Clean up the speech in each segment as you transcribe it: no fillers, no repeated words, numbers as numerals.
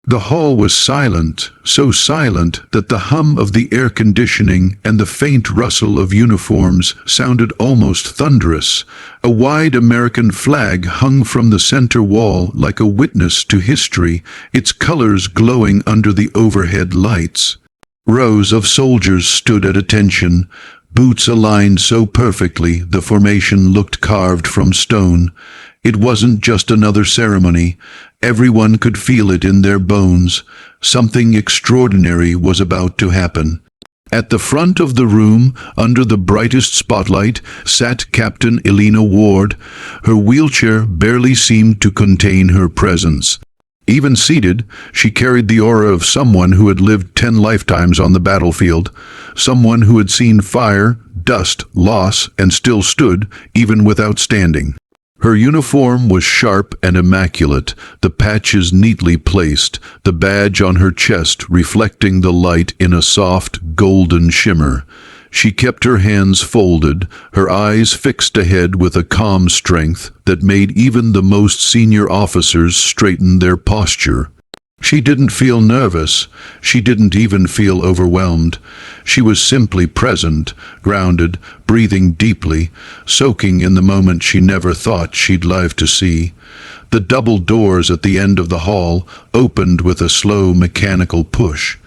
The hall was silent, so silent that the hum of the air conditioning and the faint rustle of uniforms sounded almost thunderous. A wide American flag hung from the center wall like a witness to history, its colors glowing under the overhead lights. Rows of soldiers stood at attention, boots aligned so perfectly the formation looked carved from stone. It wasn't just another ceremony. Everyone could feel it in their bones. Something extraordinary was about to happen. At the front of the room, under the brightest spotlight, sat Captain Elena Ward. Her wheelchair barely seemed to contain her presence. Even seated, she carried the aura of someone who had lived 10 lifetimes on the battlefield, someone who had seen fire, dust, loss, and still stood, even without standing. Her uniform was sharp and immaculate, the patches neatly placed, the badge on her chest reflecting the light in a soft, golden shimmer. She kept her hands folded, her eyes fixed ahead with a calm strength that made even the most senior officers straighten their posture. She didn't feel nervous. She didn't even feel overwhelmed. She was simply present, grounded, breathing deeply, soaking in the moment she never thought she'd live to see. The double doors at the end of the hall opened with a slow mechanical push.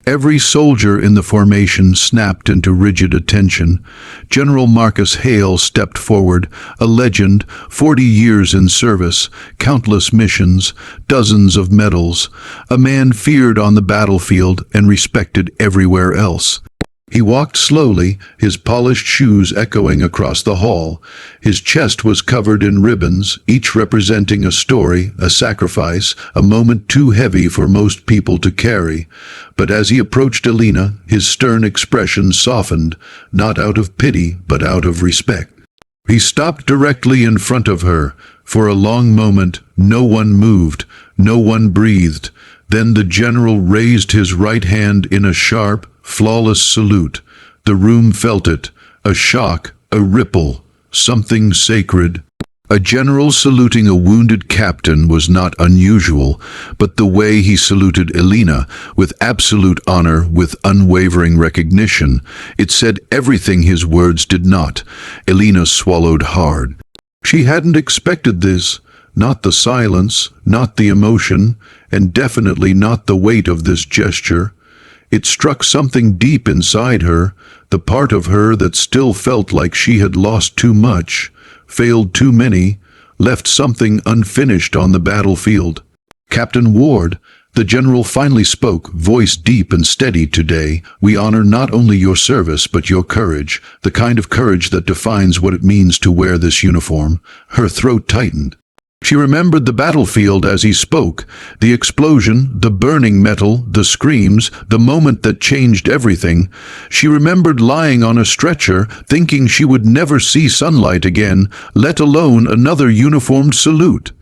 Every soldier in the formation snapped into rigid attention. General Marcus Hale stepped forward, a legend, 40 years in service, countless missions, dozens of medals, a man feared on the battlefield and respected everywhere else. He walked slowly, his polished shoes echoing across the hall. His chest was covered in ribbons, each representing a story, a sacrifice, a moment too heavy for most people to carry. But as he approached Elena, his stern expression softened, not out of pity, but out of respect. He stopped directly in front of her. For a long moment, no one moved, no one breathed. Then the general raised his right hand in a sharp, flawless salute. The room felt it, a shock, a ripple, something sacred. A general saluting a wounded captain was not unusual, but the way he saluted Elena, with absolute honor, with unwavering recognition, it said everything his words did not. Elena swallowed hard. She hadn't expected this, not the silence, not the emotion, and definitely not the weight of this gesture. It struck something deep inside her, the part of her that still felt like she had lost too much, failed too many, left something unfinished on the battlefield. "Captain Ward," the general finally spoke, voice deep and steady, "today, we honor not only your service but your courage, the kind of courage that defines what it means to wear this uniform." Her throat tightened. She remembered the battlefield as he spoke, the explosion, the burning metal, the screams, the moment that changed everything. She remembered lying on a stretcher, thinking she would never see sunlight again, let alone another uniformed salute.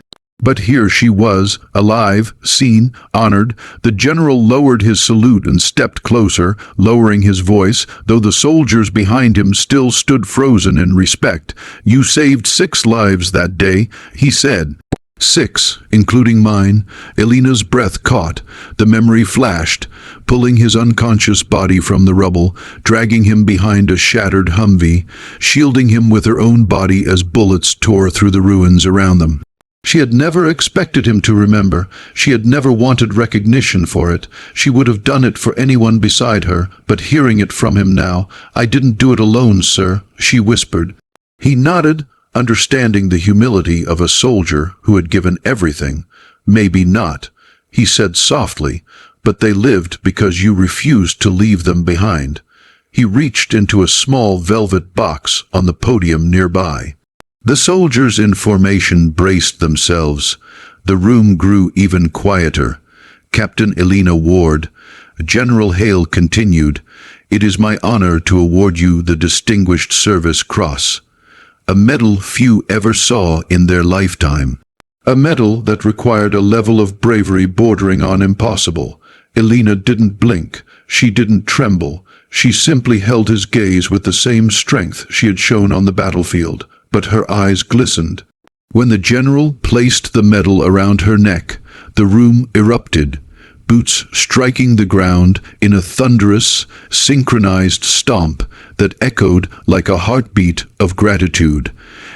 But here she was, alive, seen, honored. The general lowered his salute and stepped closer, lowering his voice, though the soldiers behind him still stood frozen in respect. "You saved 6 lives that day," he said. 6, including mine. Elena's breath caught. The memory flashed, pulling his unconscious body from the rubble, dragging him behind a shattered Humvee, shielding him with her own body as bullets tore through the ruins around them. She had never expected him to remember. She had never wanted recognition for it. She would have done it for anyone beside her, but hearing it from him now, "I didn't do it alone, sir," she whispered. He nodded, understanding the humility of a soldier who had given everything. "Maybe not," he said softly, "but they lived because you refused to leave them behind." He reached into a small velvet box on the podium nearby. The soldiers in formation braced themselves. The room grew even quieter. Captain Elena Ward, General Hale continued, "It is my honor to award you the Distinguished Service Cross, a medal few ever saw in their lifetime. A medal that required a level of bravery bordering on impossible." Elena didn't blink. She didn't tremble. She simply held his gaze with the same strength she had shown on the battlefield. But her eyes glistened. When the general placed the medal around her neck, the room erupted. boots striking the ground in a thunderous, synchronized stomp that echoed like a heartbeat of gratitude.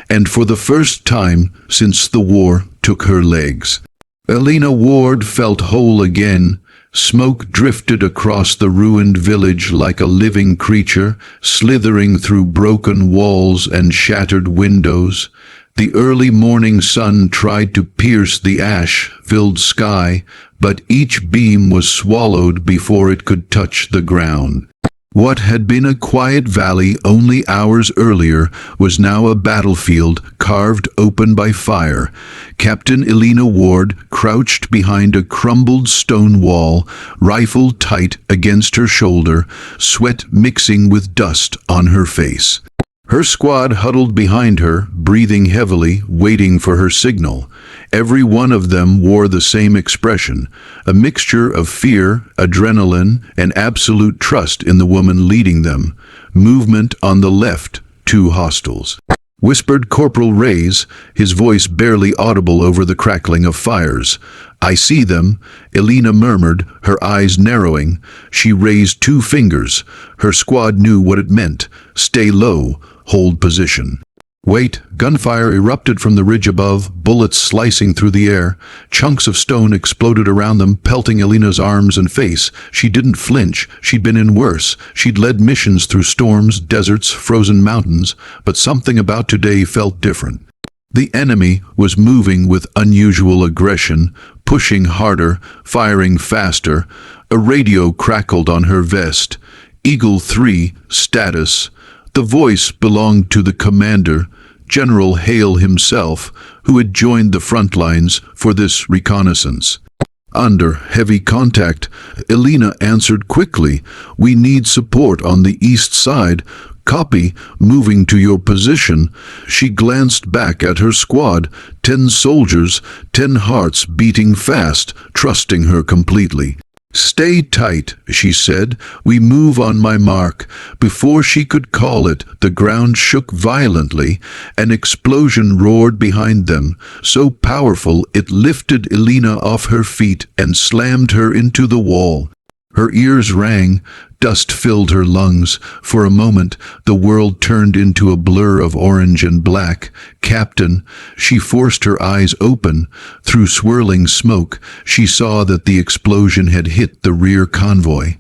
And for the first time since the war took her legs, Elena Ward felt whole again. Smoke drifted across the ruined village like a living creature, slithering through broken walls and shattered windows. The early morning sun tried to pierce the ash-filled sky, but each beam was swallowed before it could touch the ground. What had been a quiet valley only hours earlier was now a battlefield carved open by fire. Captain Elena Ward crouched behind a crumbled stone wall, rifle tight against her shoulder, sweat mixing with dust on her face. Her squad huddled behind her, breathing heavily, waiting for her signal. Every one of them wore the same expression, a mixture of fear, adrenaline, and absolute trust in the woman leading them. Movement on the left, 2 hostiles, whispered Corporal Reyes, his voice barely audible over the crackling of fires. "I see them," Elena murmured, her eyes narrowing. She raised 2 fingers. Her squad knew what it meant. Stay low, hold position. Wait! Gunfire erupted from the ridge above, bullets slicing through the air. Chunks of stone exploded around them, pelting Elena's arms and face. She didn't flinch. She'd been in worse. She'd led missions through storms, deserts, frozen mountains, but something about today felt different. The enemy was moving with unusual aggression, pushing harder, firing faster. A radio crackled on her vest. Eagle 3, status. The voice belonged to the commander, General Hale himself, who had joined the front lines for this reconnaissance. Under heavy contact, Elena answered quickly. "We need support on the east side. Copy, moving to your position." She glanced back at her squad, 10 soldiers, 10 hearts beating fast, trusting her completely. "Stay tight," she said. "We move on my mark." Before she could call it, the ground shook violently. An explosion roared behind them, so powerful it lifted Elena off her feet and slammed her into the wall. Her ears rang, dust filled her lungs. For a moment, the world turned into a blur of orange and black. "Captain," she forced her eyes open. Through swirling smoke, she saw that the explosion had hit the rear convoy.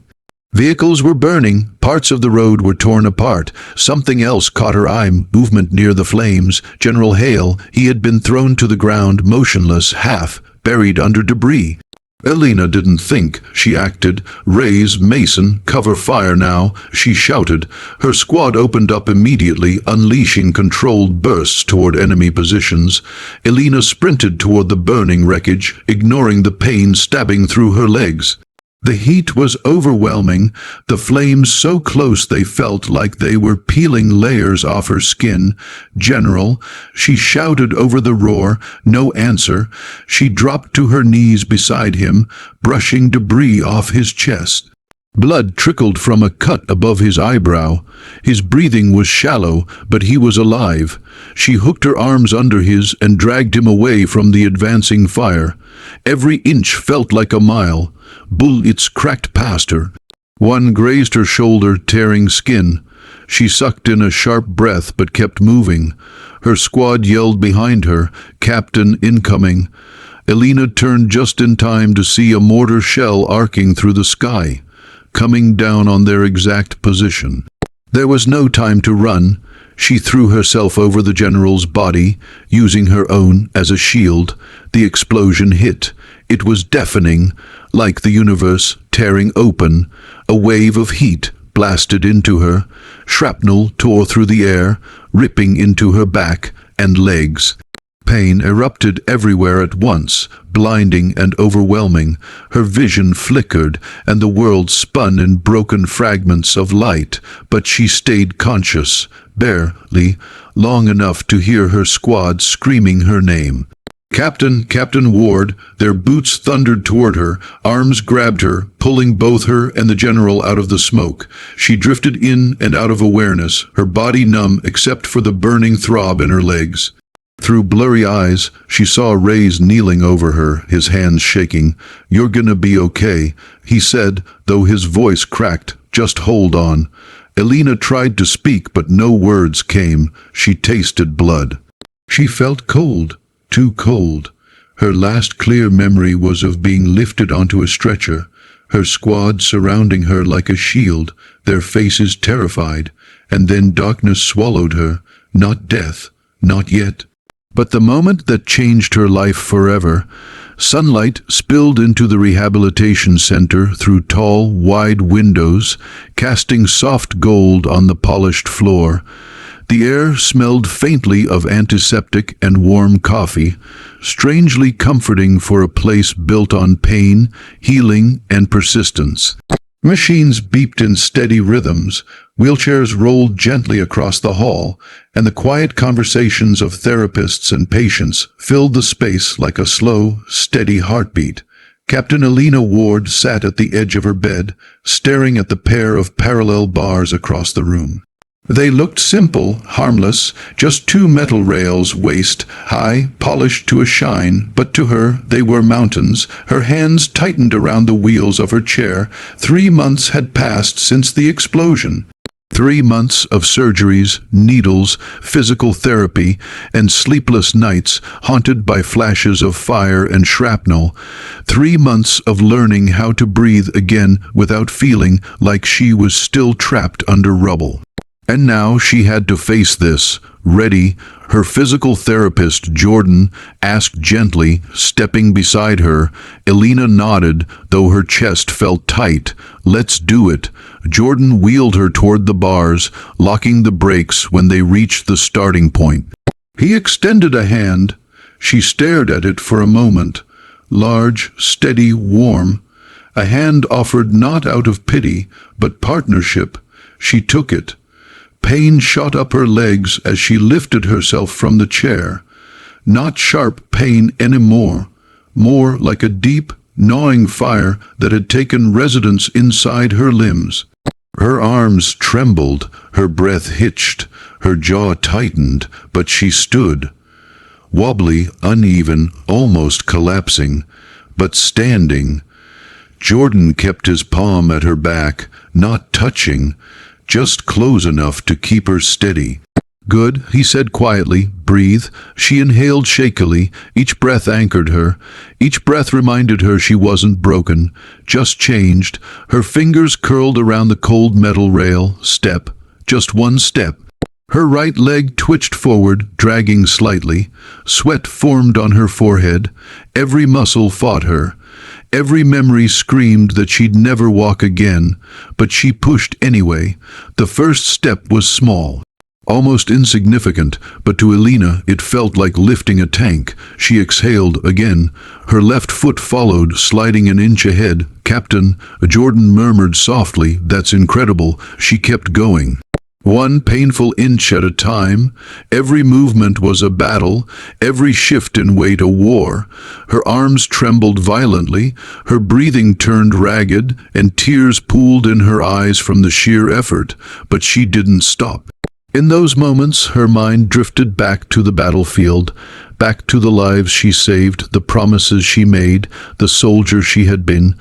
Vehicles were burning, parts of the road were torn apart. Something else caught her eye, movement near the flames. General Hale, he had been thrown to the ground, motionless, half buried under debris. Elena didn't think, she acted. "Reyes, Mason, cover fire now," she shouted. Her squad opened up immediately, unleashing controlled bursts toward enemy positions. Elena sprinted toward the burning wreckage, ignoring the pain stabbing through her legs. The heat was overwhelming, the flames so close they felt like they were peeling layers off her skin. "General," she shouted over the roar. No answer. She dropped to her knees beside him, brushing debris off his chest. Blood trickled from a cut above his eyebrow. His breathing was shallow, but he was alive. She hooked her arms under his and dragged him away from the advancing fire. Every inch felt like a mile. Bullets cracked past her. One grazed her shoulder, tearing skin. She sucked in a sharp breath but kept moving. Her squad yelled behind her, "Captain incoming." Elena turned just in time to see a mortar shell arcing through the sky, coming down on their exact position. There was no time to run. She threw herself over the general's body, using her own as a shield. The explosion hit. It was deafening, like the universe tearing open. A wave of heat blasted into her. Shrapnel tore through the air, ripping into her back and legs. Pain erupted everywhere at once, blinding and overwhelming. Her vision flickered, and the world spun in broken fragments of light, but she stayed conscious, barely, long enough to hear her squad screaming her name. "Captain, Captain Ward!" Their boots thundered toward her, arms grabbed her, pulling both her and the general out of the smoke. She drifted in and out of awareness, her body numb except for the burning throb in her legs. Through blurry eyes, she saw Ray's kneeling over her, his hands shaking. "You're gonna be okay," he said, though his voice cracked. "Just hold on." Elena tried to speak, but no words came. She tasted blood. She felt cold, too cold. Her last clear memory was of being lifted onto a stretcher, her squad surrounding her like a shield, their faces terrified, and then darkness swallowed her. Not death, not yet. But the moment that changed her life forever. Sunlight spilled into the rehabilitation center through tall, wide windows, casting soft gold on the polished floor. The air smelled faintly of antiseptic and warm coffee, strangely comforting for a place built on pain, healing, and persistence. Machines beeped in steady rhythms, wheelchairs rolled gently across the hall, and the quiet conversations of therapists and patients filled the space like a slow, steady heartbeat. Captain Elena Ward sat at the edge of her bed, staring at the pair of parallel bars across the room. They looked simple, harmless, just two metal rails waist-high, polished to a shine, but to her they were mountains. Her hands tightened around the wheels of her chair. 3 months had passed since the explosion. 3 months of surgeries, needles, physical therapy, and sleepless nights haunted by flashes of fire and shrapnel. 3 months of learning how to breathe again without feeling like she was still trapped under rubble. And now she had to face this, ready. Her physical therapist, Jordan, asked gently, stepping beside her. Elena nodded, though her chest felt tight. "Let's do it." Jordan wheeled her toward the bars, locking the brakes when they reached the starting point. He extended a hand. She stared at it for a moment. Large, steady, warm. A hand offered not out of pity, but partnership. She took it. Pain shot up her legs as she lifted herself from the chair. Not sharp pain anymore, more like a deep, gnawing fire that had taken residence inside her limbs. Her arms trembled, her breath hitched, her jaw tightened, but she stood. Wobbly, uneven, almost collapsing, but standing. Jordan kept his palm at her back, not touching, just close enough to keep her steady. "Good," he said quietly. "Breathe." She inhaled shakily. Each breath anchored her. Each breath reminded her she wasn't broken, just changed. Her fingers curled around the cold metal rail. Step. Just one step. Her right leg twitched forward, dragging slightly. Sweat formed on her forehead. Every muscle fought her. Every memory screamed that she'd never walk again, but she pushed anyway. The first step was small, almost insignificant, but to Elena it felt like lifting a tank. She exhaled again. Her left foot followed, sliding an inch ahead. "Captain," Jordan murmured softly, "that's incredible." She kept going. One painful inch at a time. Every movement was a battle, every shift in weight a war. Her arms trembled violently, her breathing turned ragged, and tears pooled in her eyes from the sheer effort, but she didn't stop. In those moments, her mind drifted back to the battlefield, back to the lives she saved, the promises she made, the soldier she had been.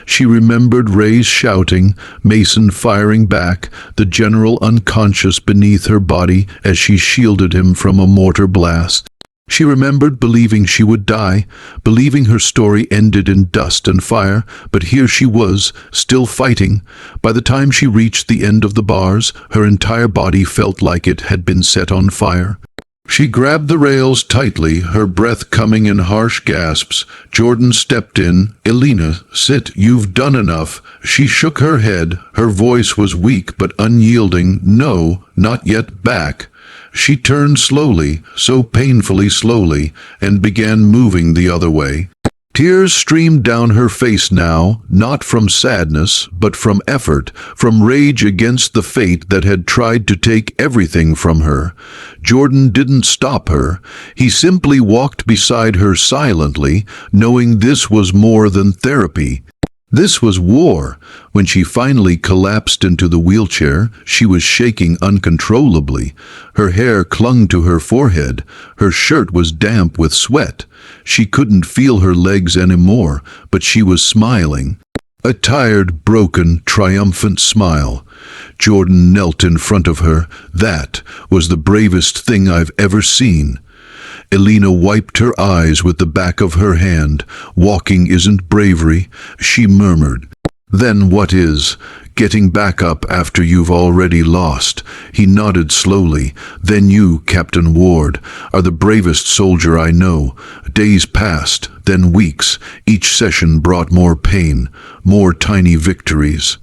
She remembered Ray's shouting, Mason firing back, the general unconscious beneath her body as she shielded him from a mortar blast. She remembered believing she would die, believing her story ended in dust and fire, but here she was, still fighting. By the time she reached the end of the bars, her entire body felt like it had been set on fire. She grabbed the rails tightly, her breath coming in harsh gasps. Jordan stepped in. "Elena, sit, you've done enough." She shook her head. Her voice was weak but unyielding. "No, not yet." Back. She turned slowly, so painfully slowly, and began moving the other way. Tears streamed down her face now, not from sadness, but from effort, from rage against the fate that had tried to take everything from her. Jordan didn't stop her. He simply walked beside her silently, knowing this was more than therapy. This was war. When she finally collapsed into the wheelchair, she was shaking uncontrollably. Her hair clung to her forehead. Her shirt was damp with sweat. She couldn't feel her legs anymore, but she was smiling. A tired, broken, triumphant smile. Jordan knelt in front of her. That was the bravest thing I've ever seen. Elena wiped her eyes with the back of her hand. Walking isn't bravery, she murmured. Then what is? Getting back up after you've already lost. He nodded slowly. Then you, Captain Ward, are the bravest soldier I know. Days passed, then weeks. Each session brought more pain, more tiny victories.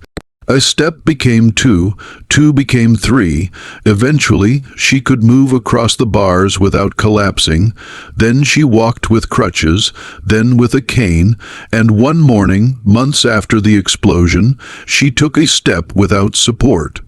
A step became two, two became three. Eventually, she could move across the bars without collapsing. Then she walked with crutches, then with a cane, and one morning, months after the explosion, she took a step without support.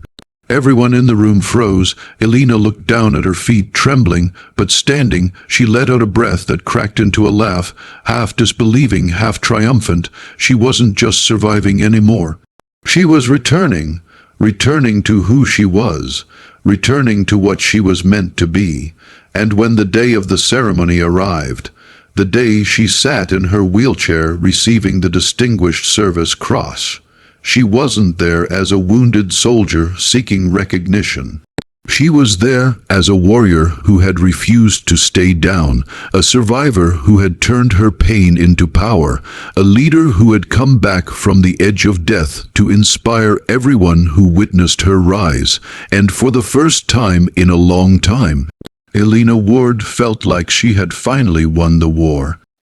Everyone in the room froze. Elena looked down at her feet, trembling, but standing. She let out a breath that cracked into a laugh, half disbelieving, half triumphant. She wasn't just surviving anymore. She was returning to who she was, returning to what she was meant to be. And when the day of the ceremony arrived, the day she sat in her wheelchair receiving the Distinguished Service Cross, she wasn't there as a wounded soldier seeking recognition. She was there as a warrior who had refused to stay down, a survivor who had turned her pain into power, a leader who had come back from the edge of death to inspire everyone who witnessed her rise, and for the first time in a long time, Elena Ward felt like she had finally won the war.